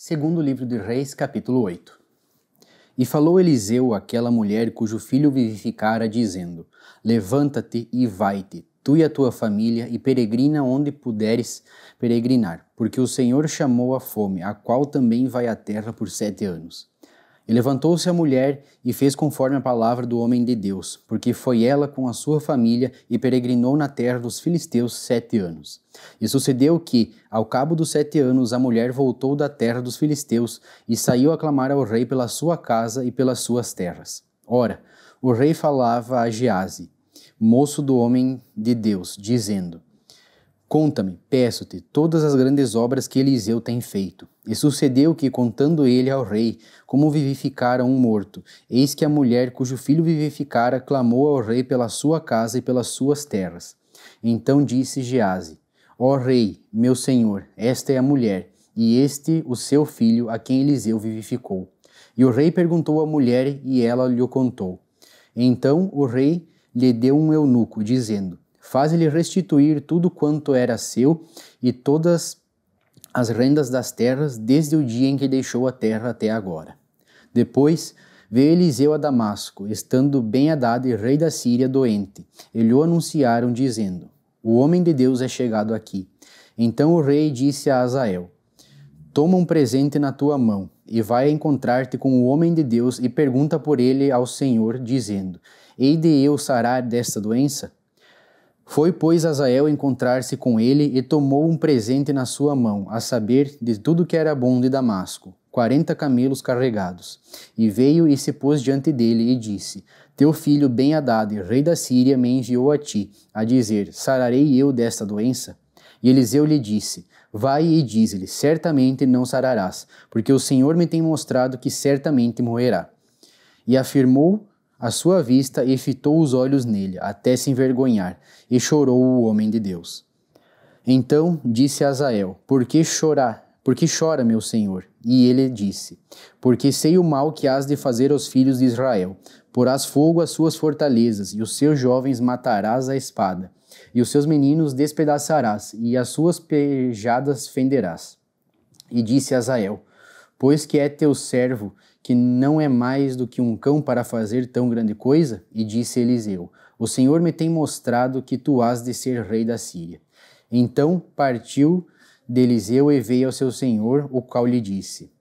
Segundo livro de Reis, capítulo 8. E falou Eliseu àquela mulher cujo filho vivificara, dizendo: Levanta-te e vai-te, tu e a tua família, e peregrina onde puderes peregrinar, porque o Senhor chamou a fome, a qual também vai à terra por 7 anos. E levantou-se a mulher e fez conforme a palavra do homem de Deus, porque foi ela com a sua família e peregrinou na terra dos filisteus 7 anos. E sucedeu que, ao cabo dos 7 anos, a mulher voltou da terra dos filisteus e saiu a clamar ao rei pela sua casa e pelas suas terras. Ora, o rei falava a Geazi, moço do homem de Deus, dizendo: Conta-me, peço-te, todas as grandes obras que Eliseu tem feito. E sucedeu que, contando ele ao rei como vivificara um morto, eis que a mulher cujo filho vivificara clamou ao rei pela sua casa e pelas suas terras. Então disse Geazi: Ó rei, meu senhor, esta é a mulher, e este o seu filho, a quem Eliseu vivificou. E o rei perguntou à mulher, e ela lhe contou. Então o rei lhe deu um eunuco, dizendo: Faz-lhe restituir tudo quanto era seu e todas as rendas das terras, desde o dia em que deixou a terra até agora. Depois veio Eliseu a Damasco, estando Ben-Hadad, rei da Síria, doente. E lhe anunciaram, dizendo: O homem de Deus é chegado aqui. Então o rei disse a Azael: Toma um presente na tua mão, e vai encontrar-te com o homem de Deus, e pergunta por ele ao Senhor, dizendo: Hei de eu sarar desta doença? Foi, pois, Azael encontrar-se com ele e tomou um presente na sua mão, a saber, de tudo que era bom de Damasco, 40 camelos carregados. E veio e se pôs diante dele e disse: Teu filho Ben-Hadad, rei da Síria, me enviou a ti, a dizer: Sararei eu desta doença? E Eliseu lhe disse: Vai e dize-lhe: Certamente não sararás, porque o Senhor me tem mostrado que certamente morrerá. E afirmou à sua vista e fitou os olhos nele, até se envergonhar, e chorou o homem de Deus. Então disse Azael: Por que chora, meu senhor? E ele disse: Porque sei o mal que has de fazer aos filhos de Israel. Porás fogo às suas fortalezas, e os seus jovens matarás à espada, e os seus meninos despedaçarás, e as suas pejadas fenderás. E disse Azael: Pois que é teu servo, que não é mais do que um cão para fazer tão grande coisa? E disse Eliseu: O Senhor me tem mostrado que tu has de ser rei da Síria. Então partiu de Eliseu e veio ao seu senhor, o qual lhe disse: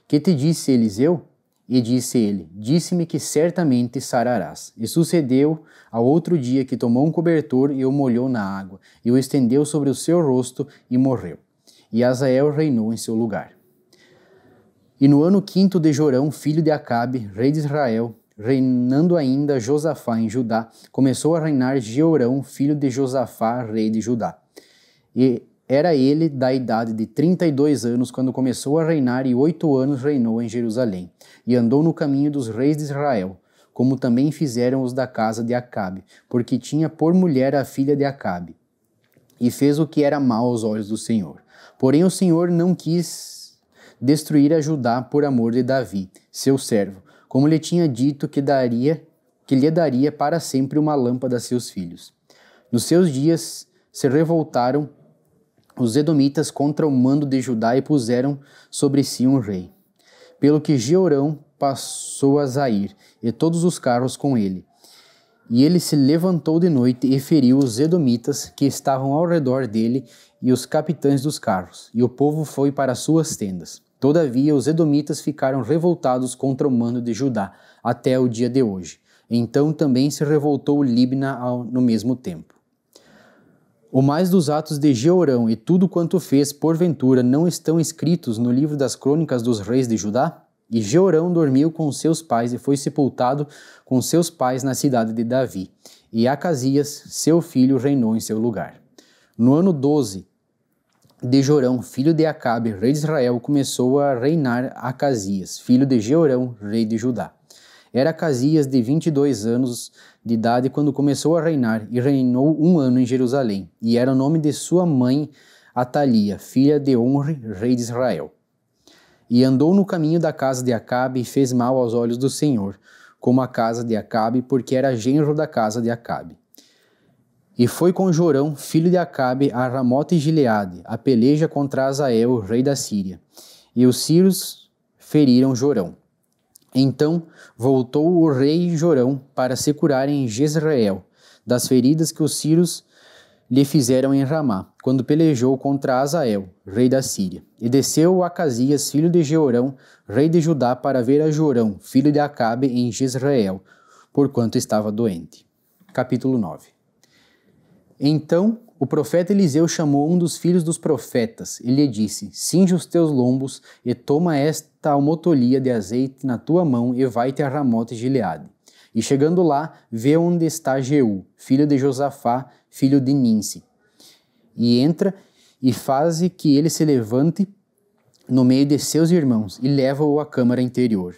Que te disse Eliseu? E disse ele: Disse-me que certamente sararás. E sucedeu ao outro dia que tomou um cobertor e o molhou na água, e o estendeu sobre o seu rosto e morreu. E Azael reinou em seu lugar. E no ano 5º de Jorão, filho de Acabe, rei de Israel, reinando ainda Josafá em Judá, começou a reinar Jeorão, filho de Josafá, rei de Judá. E era ele da idade de 32 anos quando começou a reinar, e 8 anos reinou em Jerusalém. E andou no caminho dos reis de Israel, como também fizeram os da casa de Acabe, porque tinha por mulher a filha de Acabe. E fez o que era mal aos olhos do Senhor. Porém o Senhor não quis destruir a Judá por amor de Davi, seu servo, como lhe tinha dito que lhe daria para sempre uma lâmpada a seus filhos. Nos seus dias se revoltaram os edomitas contra o mando de Judá e puseram sobre si um rei. Pelo que Jeorão passou a Zair, e todos os carros com ele. E ele se levantou de noite e feriu os edomitas que estavam ao redor dele e os capitães dos carros, e o povo foi para suas tendas. Todavia os edomitas ficaram revoltados contra o mando de Judá até o dia de hoje. Então também se revoltou Libna no mesmo tempo. O mais dos atos de Jeorão e tudo quanto fez, porventura, não estão escritos no livro das crônicas dos reis de Judá? E Jeorão dormiu com seus pais e foi sepultado com seus pais na cidade de Davi. E Acasias, seu filho, reinou em seu lugar. No ano 12 de Jorão, filho de Acabe, rei de Israel, começou a reinar Acasias, filho de Jeorão, rei de Judá. Era Acasias de 22 anos de idade quando começou a reinar, e reinou 1 ano em Jerusalém. E era o nome de sua mãe Atalia, filha de Omri, rei de Israel. E andou no caminho da casa de Acabe e fez mal aos olhos do Senhor, como a casa de Acabe, porque era genro da casa de Acabe. E foi com Jorão, filho de Acabe, a Ramote e Gileade, a peleja contra Azael, rei da Síria. e os sírios feriram Jorão. Então voltou o rei Jorão para se curar em Jezreel, das feridas que os sírios lhe fizeram em Ramá, quando pelejou contra Azael, rei da Síria. E desceu Acasias, filho de Jeorão, rei de Judá, para ver a Jorão, filho de Acabe, em Jezreel, porquanto estava doente. Capítulo 9. Então o profeta Eliseu chamou um dos filhos dos profetas e lhe disse: cinge os teus lombos e toma esta almotolia de azeite na tua mão e vai-te a Ramote Gileade. E chegando lá, vê onde está Jeú, filho de Josafá, filho de Ninsi. E entra e faze que ele se levante no meio de seus irmãos e leva-o à câmara interior.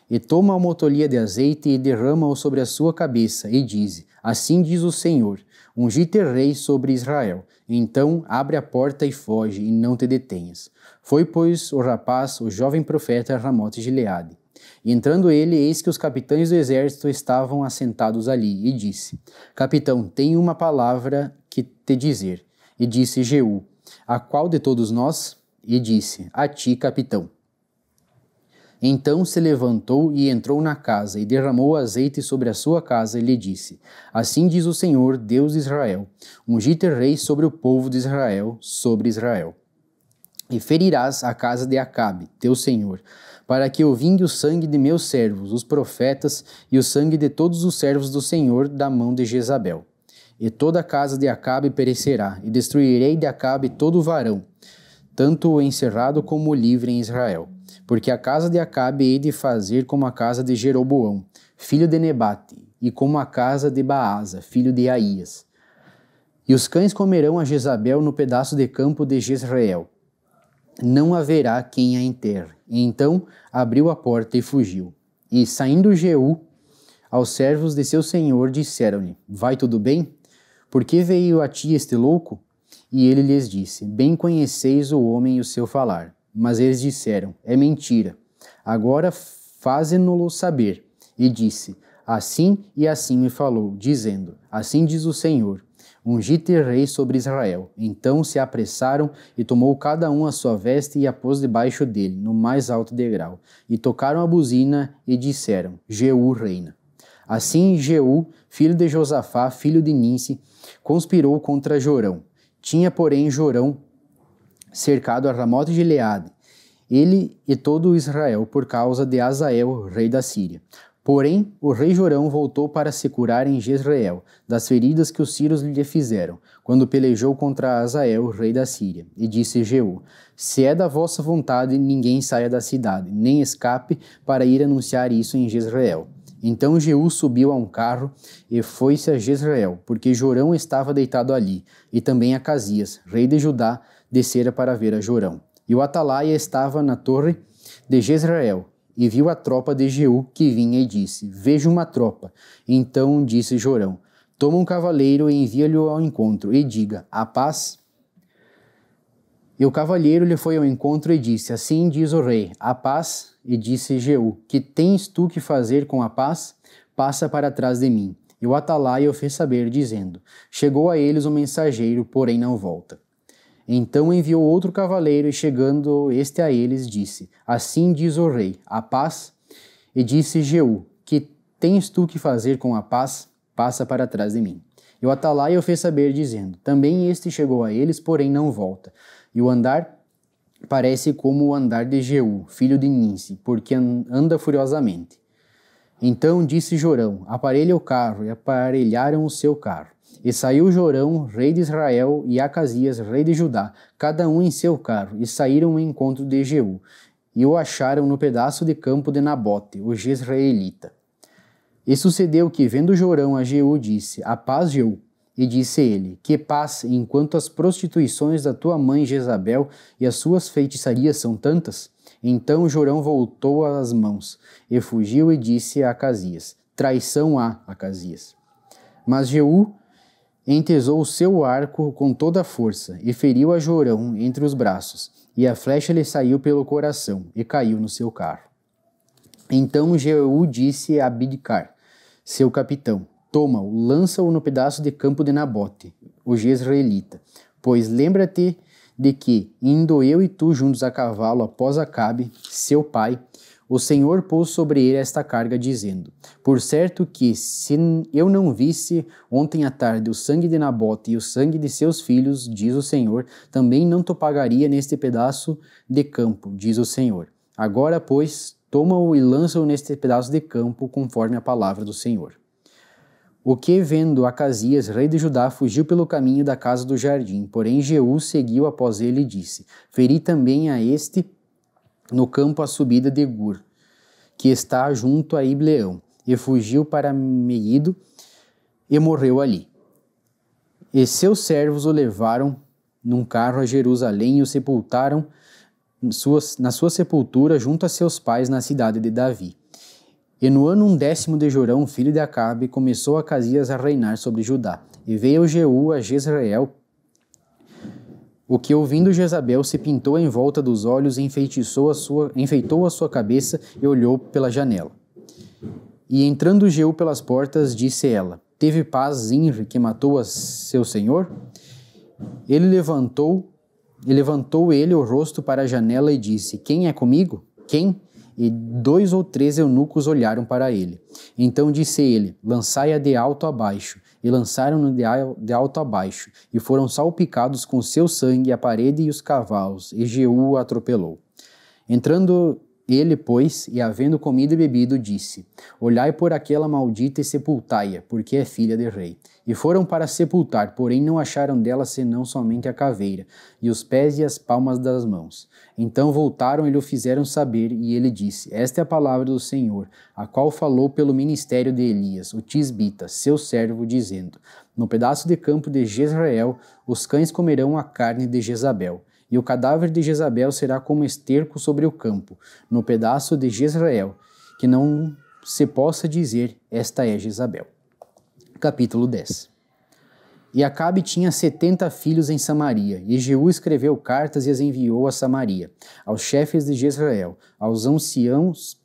E toma a almotolia de azeite e derrama-o sobre a sua cabeça e diz: assim diz o Senhor, ungi-te rei sobre Israel. Então abre a porta e foge, e não te detenhas. Foi, pois, o rapaz, o jovem profeta, a Ramote Gileade. E entrando ele, eis que os capitães do exército estavam assentados ali, e disse: capitão, tenho uma palavra que te dizer. E disse Jeú: a qual de todos nós? E disse: a ti, capitão. Então se levantou e entrou na casa, e derramou azeite sobre a sua casa, e lhe disse: assim diz o Senhor, Deus de Israel, ungi-te rei sobre o povo de Israel, sobre Israel. E ferirás a casa de Acabe, teu senhor, para que eu vingue o sangue de meus servos, os profetas, e o sangue de todos os servos do Senhor da mão de Jezabel. E toda a casa de Acabe perecerá, e destruirei de Acabe todo o varão, tanto o encerrado como o livre em Israel. Porque a casa de Acabe hei de fazer como a casa de Jeroboão, filho de Nebate, e como a casa de Baasa, filho de Aías. E os cães comerão a Jezabel no pedaço de campo de Jezreel. Não haverá quem a enterre. E então abriu a porta e fugiu. E saindo Jeú aos servos de seu senhor, disseram-lhe: vai tudo bem? Por que veio a ti este louco? E ele lhes disse: bem conheceis o homem e o seu falar. Mas eles disseram: é mentira. Agora faze-no-lo saber. E disse: assim e assim me falou, dizendo: assim diz o Senhor, ungi-te rei sobre Israel. Então se apressaram e tomou cada um a sua veste e a pôs debaixo dele, no mais alto degrau. E tocaram a buzina e disseram: Jeú reina. Assim Jeú, filho de Josafá, filho de Ninsi, conspirou contra Jorão. Tinha, porém, Jorão cercado a Ramote Gileade, ele e todo Israel, por causa de Azael, rei da Síria. Porém, o rei Jorão voltou para se curar em Jezreel, das feridas que os sírios lhe fizeram, quando pelejou contra Azael, rei da Síria. E disse Jeú: se é da vossa vontade, ninguém saia da cidade, nem escape para ir anunciar isso em Jezreel. Então Jeú subiu a um carro e foi-se a Jezreel, porque Jorão estava deitado ali, e também Acasias, rei de Judá, descera para ver a Jorão. E o atalaia estava na torre de Jezreel, e viu a tropa de Jeú que vinha e disse: vejo uma tropa. Então disse Jorão: toma um cavaleiro e envia-lhe ao encontro, e diga: a paz. E o cavaleiro lhe foi ao encontro e disse: assim diz o rei, a paz. E disse Jeú: que tens tu que fazer com a paz? Passa para trás de mim. E o atalaia o fez saber, dizendo: chegou a eles o mensageiro, porém não volta. Então enviou outro cavaleiro, e chegando este a eles, disse: assim diz o rei, a paz. E disse Jeú: que tens tu que fazer com a paz? Passa para trás de mim. E o atalaia o fez saber, dizendo: também este chegou a eles, porém não volta. E o andar parece como o andar de Jeú, filho de Ninsi, porque anda furiosamente. Então disse Jorão: aparelha o carro, e aparelharam o seu carro. E saiu Jorão, rei de Israel, e Acasias, rei de Judá, cada um em seu carro, e saíram ao encontro de Jeú, e o acharam no pedaço de campo de Nabote, o jezreelita. E sucedeu que, vendo Jorão a Jeú, disse: a paz, Jeú. E disse ele: que paz, enquanto as prostituições da tua mãe Jezabel e as suas feitiçarias são tantas? Então Jorão voltou as mãos, e fugiu e disse a Acasias: traição há, Acasias. Mas Jeú entesou o seu arco com toda a força, e feriu a Jorão entre os braços, e a flecha lhe saiu pelo coração, e caiu no seu carro. Então Jeú disse a Bidkar, seu capitão: toma-o, lança-o no pedaço de campo de Nabote, o jezreelita, pois lembra-te de que, indo eu e tu juntos a cavalo após Acabe, seu pai, o Senhor pôs sobre ele esta carga, dizendo: Por certo que, se eu não visse ontem à tarde o sangue de Nabote e o sangue de seus filhos, diz o Senhor, também não te pagaria neste pedaço de campo, diz o Senhor. Agora, pois, toma-o e lança-o neste pedaço de campo, conforme a palavra do Senhor. O que, vendo Acasias, rei de Judá, fugiu pelo caminho da casa do jardim, porém Jeú seguiu após ele e disse: Feri também a este no campo a subida de Gur, que está junto a Ibleão, e fugiu para Megido e morreu ali. E seus servos o levaram num carro a Jerusalém e o sepultaram na sua sepultura junto a seus pais na cidade de Davi. E no ano 10º de Jorão, filho de Acabe, começou Acasias a reinar sobre Judá. E veio Jeú a Jezreel, o que, ouvindo Jezabel, se pintou em volta dos olhos e enfeitou a sua cabeça e olhou pela janela. E entrando Jeú pelas portas, disse ela: Teve paz Zinri, que matou a seu senhor? Levantou ele o rosto para a janela e disse: Quem é comigo? Quem? E 2 ou 3 eunucos olharam para ele. Então disse ele: Lançai-a de alto a baixo. E lançaram-no de alto a baixo, e foram salpicados com seu sangue a parede e os cavalos, e Jeú o atropelou. Entrando ele, pois, e havendo comido e bebido, disse: Olhai por aquela maldita e sepultai-a, porque é filha de rei. E foram para sepultar, porém não acharam dela senão somente a caveira, e os pés e as palmas das mãos. Então voltaram e lhe o fizeram saber, e ele disse: Esta é a palavra do Senhor, a qual falou pelo ministério de Elias, o tisbita, seu servo, dizendo: No pedaço de campo de Jezreel, os cães comerão a carne de Jezabel. E o cadáver de Jezabel será como esterco sobre o campo, no pedaço de Jezreel, que não se possa dizer, esta é Jezabel. Capítulo 10. E Acabe tinha 70 filhos em Samaria, e Jeú escreveu cartas e as enviou a Samaria, aos chefes de Jezreel, aos anciãos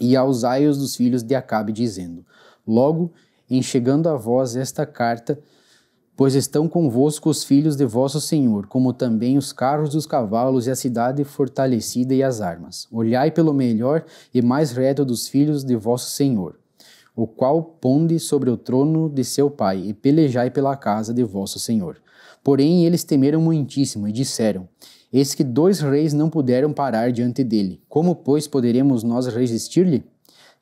e aos aios dos filhos de Acabe, dizendo: Logo, em chegando a vós esta carta, pois estão convosco os filhos de vosso Senhor, como também os carros e os cavalos e a cidade fortalecida e as armas. Olhai pelo melhor e mais reto dos filhos de vosso Senhor, o qual ponde sobre o trono de seu pai, e pelejai pela casa de vosso Senhor. Porém eles temeram muitíssimo e disseram: Eis que 2 reis não puderam parar diante dele. Como, pois, poderemos nós resistir-lhe?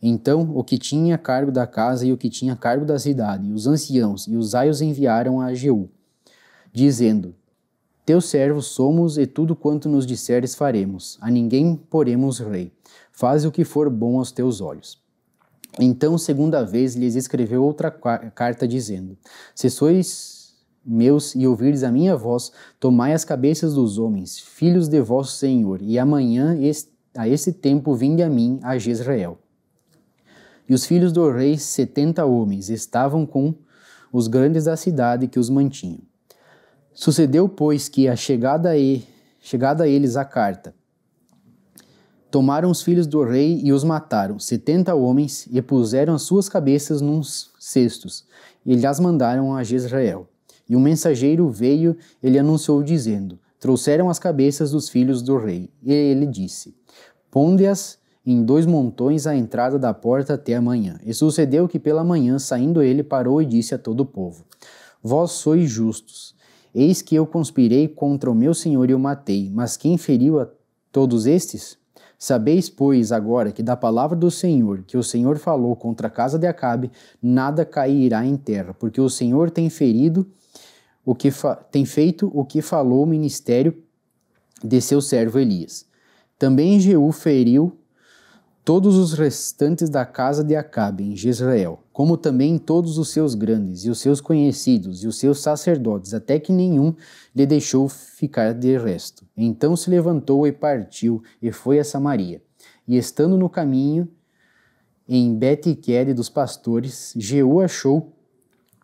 Então o que tinha cargo da casa e o que tinha cargo da cidade, os anciãos e os aios enviaram a Jeú, dizendo: Teus servos somos, e tudo quanto nos disseres faremos. A ninguém poremos rei. Faze o que for bom aos teus olhos. Então, segunda vez, lhes escreveu outra carta, dizendo: Se sois meus e ouvirdes a minha voz, tomai as cabeças dos homens, filhos de vosso Senhor, e amanhã, a esse tempo, vinde a mim, a Jezreel. E os filhos do rei, 70 homens, estavam com os grandes da cidade que os mantinham. Sucedeu, pois, que, chegada a eles a carta, tomaram os filhos do rei e os mataram, 70 homens, e puseram as suas cabeças nos cestos, e lhes mandaram a Jezreel. E um mensageiro veio e lhe anunciou, dizendo: Trouxeram as cabeças dos filhos do rei. E ele disse: Ponde-as em 2 montões à entrada da porta até amanhã. E sucedeu que pela manhã, saindo ele, parou e disse a todo o povo: Vós sois justos. Eis que eu conspirei contra o meu senhor e o matei. Mas quem feriu a todos estes? Sabeis, pois, agora que da palavra do Senhor, que o Senhor falou contra a casa de Acabe, nada cairá em terra, porque o Senhor tem feito o que falou o ministério de seu servo Elias. Também Jeú feriu todos os restantes da casa de Acabe em Jezreel, como também todos os seus grandes, e os seus conhecidos, e os seus sacerdotes, até que nenhum lhe deixou ficar de resto. Então se levantou e partiu, e foi a Samaria. E estando no caminho, em Bet-Quede dos pastores, Jeú achou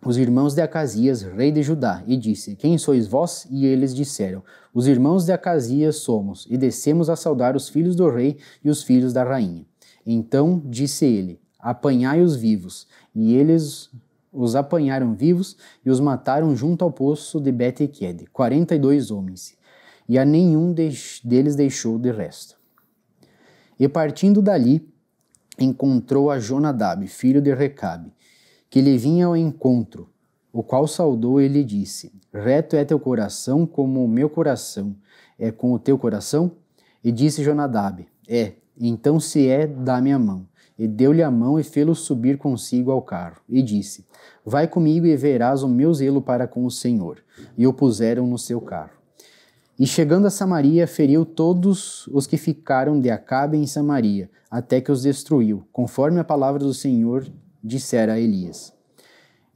os irmãos de Acasias, rei de Judá, e disse: Quem sois vós? E eles disseram: Os irmãos de Acasias somos, e descemos a saudar os filhos do rei e os filhos da rainha. Então disse ele: Apanhai-os vivos. E eles os apanharam vivos e os mataram junto ao poço de Bet-Quede, 42 homens. e a nenhum deles deixou de resto. E partindo dali, encontrou a Jonadab, filho de Recabe, que lhe vinha ao encontro, o qual saudou e lhe disse: Reto é teu coração como o meu coração é com o teu coração? E disse Jonadab: então se é, dá-me a mão. E deu-lhe a mão e fê-lo subir consigo ao carro. E disse: Vai comigo e verás o meu zelo para com o Senhor. E o puseram no seu carro. E chegando a Samaria, feriu todos os que ficaram de Acabe em Samaria, até que os destruiu, conforme a palavra do Senhor dissera a Elias.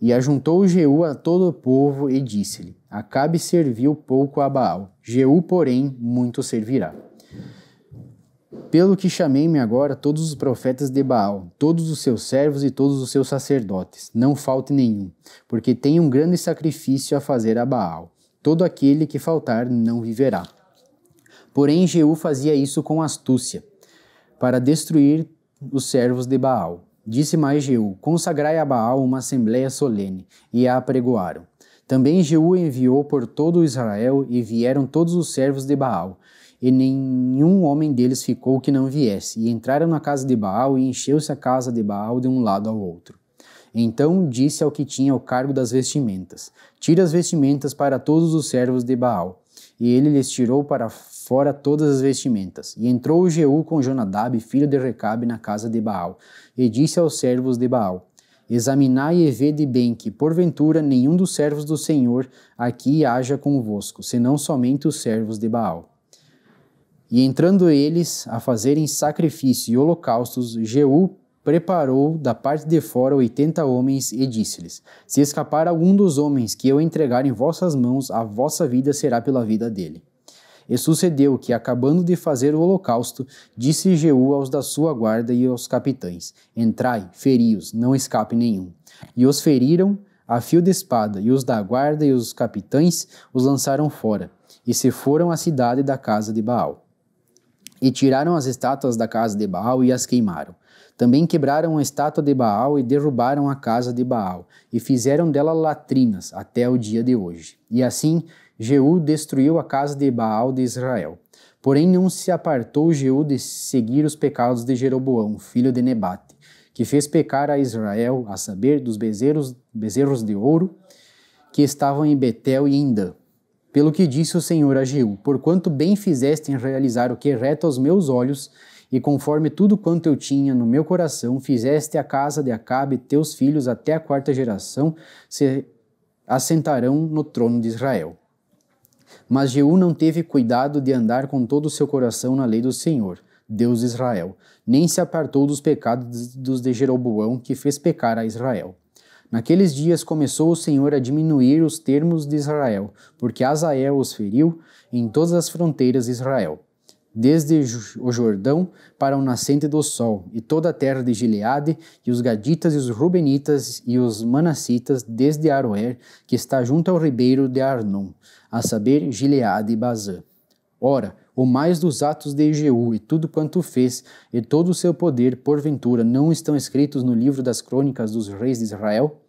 E ajuntou Jeú a todo o povo e disse-lhe: Acabe serviu pouco a Baal, Jeú, porém, muito servirá. Pelo que chamei-me agora todos os profetas de Baal, todos os seus servos e todos os seus sacerdotes, não falte nenhum, porque tem um grande sacrifício a fazer a Baal. Todo aquele que faltar não viverá. Porém, Jeú fazia isso com astúcia, para destruir os servos de Baal. Disse mais Jeú: Consagrai a Baal uma assembleia solene, e a apregoaram. Também Jeú enviou por todo Israel, e vieram todos os servos de Baal, e nenhum homem deles ficou que não viesse, e entraram na casa de Baal, e encheu-se a casa de Baal de um lado ao outro. Então disse ao que tinha o cargo das vestimentas: Tira as vestimentas para todos os servos de Baal. E ele lhes tirou para fora todas as vestimentas. E entrou Jeú com Jonadab, filho de Recabe, na casa de Baal, e disse aos servos de Baal: Examinai e vede bem que, porventura, nenhum dos servos do Senhor aqui haja convosco, senão somente os servos de Baal. E entrando eles a fazerem sacrifício e holocaustos, Jeú preparou da parte de fora 80 homens e disse-lhes: Se escapar algum dos homens que eu entregar em vossas mãos, a vossa vida será pela vida dele. E sucedeu que, acabando de fazer o holocausto, disse Jeú aos da sua guarda e aos capitães: Entrai, feri-os, não escape nenhum. E os feriram a fio de espada, e os da guarda e os capitães os lançaram fora, e se foram à cidade da casa de Baal. E tiraram as estátuas da casa de Baal e as queimaram. Também quebraram a estátua de Baal e derrubaram a casa de Baal, e fizeram dela latrinas até o dia de hoje. E assim Jeú destruiu a casa de Baal de Israel. Porém não se apartou Jeú de seguir os pecados de Jeroboão, filho de Nebate, que fez pecar a Israel, a saber, dos bezerros de ouro que estavam em Betel e em Dan. Pelo que disse o Senhor a Jeú: Porquanto bem fizeste em realizar o que é reto aos meus olhos, e conforme tudo quanto eu tinha no meu coração, fizeste a casa de Acabe, teus filhos até a 4ª geração se assentarão no trono de Israel. Mas Jeú não teve cuidado de andar com todo o seu coração na lei do Senhor, Deus de Israel, nem se apartou dos pecados dos de Jeroboão, que fez pecar a Israel. Naqueles dias começou o Senhor a diminuir os termos de Israel, porque Azael os feriu em todas as fronteiras de Israel, desde o Jordão para o nascente do sol, e toda a terra de Gileade, e os Gaditas e os Rubenitas e os Manassitas, desde Aroer, que está junto ao ribeiro de Arnon, a saber, Gileade e Bazã. Ora, o mais dos atos de Jeú e tudo quanto fez, e todo o seu poder, porventura, não estão escritos no livro das crônicas dos reis de Israel?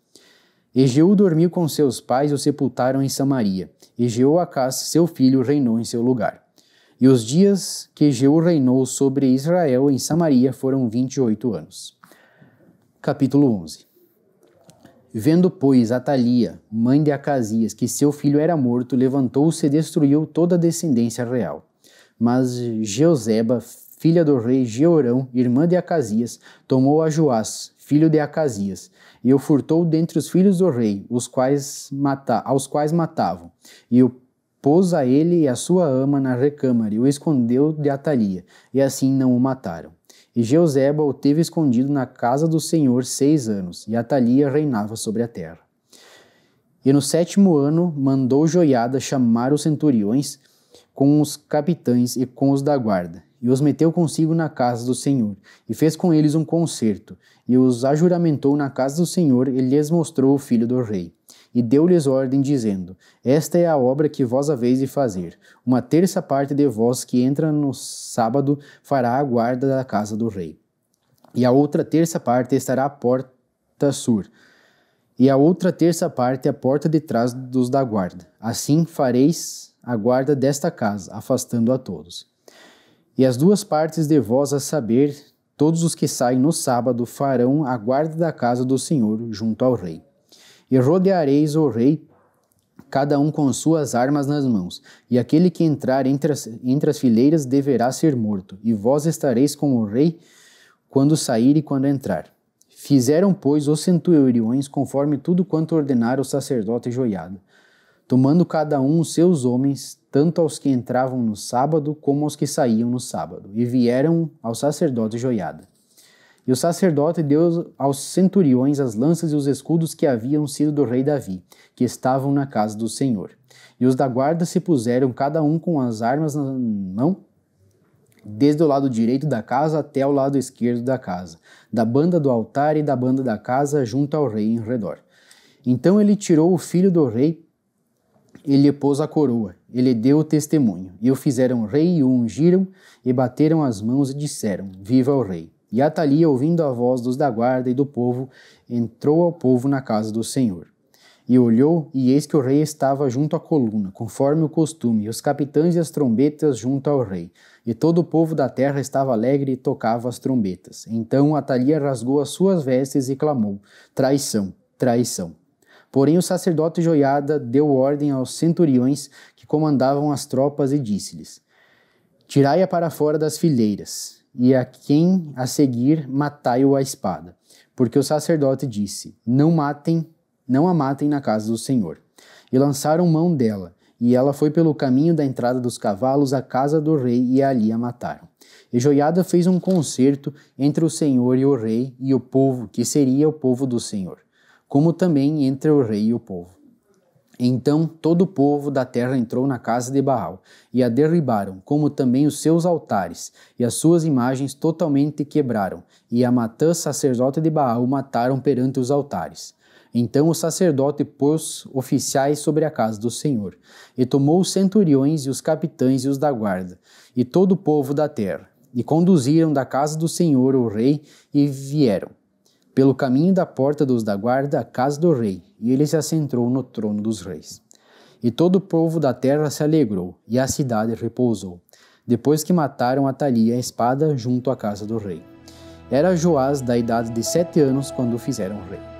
E Jeú dormiu com seus pais e o sepultaram em Samaria, e Jeoacás, seu filho, reinou em seu lugar. E os dias que Jeú reinou sobre Israel em Samaria foram 28 anos. Capítulo 11. Vendo, pois, Atalia, mãe de Acasias, que seu filho era morto, levantou-se e destruiu toda a descendência real. Mas Jeozeba, filha do rei Jeorão, irmã de Acasias, tomou a Joás, filho de Acasias, e o furtou dentre os filhos do rei, aos quais matavam, e o pôs a ele e a sua ama na recâmara, e o escondeu de Atalia, e assim não o mataram. E Jeozeba o teve escondido na casa do Senhor 6 anos, e Atalia reinava sobre a terra. E no 7º ano mandou Joiada chamar os centuriões, com os capitães e com os da guarda, e os meteu consigo na casa do Senhor, e fez com eles um concerto, e os ajuramentou na casa do Senhor, e lhes mostrou o filho do rei. E deu-lhes ordem, dizendo: Esta é a obra que vós haveis de fazer. 1/3 parte de vós que entra no sábado fará a guarda da casa do rei. E a outra 1/3 parte estará à porta sur. E a outra 1/3 parte à porta de trás dos da guarda. Assim a guarda desta casa, afastando a todos. E as duas partes de vós, a saber, todos os que saem no sábado, farão a guarda da casa do Senhor junto ao rei. E rodeareis o rei, cada um com suas armas nas mãos, e aquele que entrar entre as fileiras deverá ser morto, e vós estareis com o rei quando sair e quando entrar. Fizeram, pois, os centuriões conforme tudo quanto ordenara o sacerdote Joiada, tomando cada um os seus homens, tanto aos que entravam no sábado como aos que saíam no sábado, e vieram ao sacerdote Joiada. E o sacerdote deu aos centuriões as lanças e os escudos que haviam sido do rei Davi, que estavam na casa do Senhor. E os da guarda se puseram cada um com as armas na mão, desde o lado direito da casa até o lado esquerdo da casa, da banda do altar e da banda da casa junto ao rei em redor. Então ele tirou o filho do rei e lhe pôs a coroa, ele deu o testemunho, e o fizeram rei e o ungiram, e bateram as mãos e disseram, viva o rei. E Atalia, ouvindo a voz dos da guarda e do povo, entrou ao povo na casa do Senhor. E olhou, e eis que o rei estava junto à coluna, conforme o costume, e os capitães e as trombetas junto ao rei. E todo o povo da terra estava alegre e tocava as trombetas. Então Atalia rasgou as suas vestes e clamou, traição, traição. Porém o sacerdote Joiada deu ordem aos centuriões que comandavam as tropas e disse-lhes, tirai-a para fora das fileiras, e a quem a seguir matai-o à espada. Porque o sacerdote disse, não a matem na casa do Senhor. E lançaram mão dela, e ela foi pelo caminho da entrada dos cavalos à casa do rei, e ali a mataram. E Joiada fez um concerto entre o Senhor e o rei, e o povo, que seria o povo do Senhor, como também entre o rei e o povo. Então todo o povo da terra entrou na casa de Baal, e a derribaram, como também os seus altares, e as suas imagens totalmente quebraram, e a Matã, sacerdote de Baal, mataram perante os altares. Então o sacerdote pôs oficiais sobre a casa do Senhor, e tomou os centuriões e os capitães e os da guarda, e todo o povo da terra, e conduziram da casa do Senhor o rei, e vieram pelo caminho da porta dos da guarda à casa do rei, e ele se assentou no trono dos reis. E todo o povo da terra se alegrou, e a cidade repousou, depois que mataram Atalia a espada junto à casa do rei. Era Joás da idade de 7 anos quando o fizeram rei.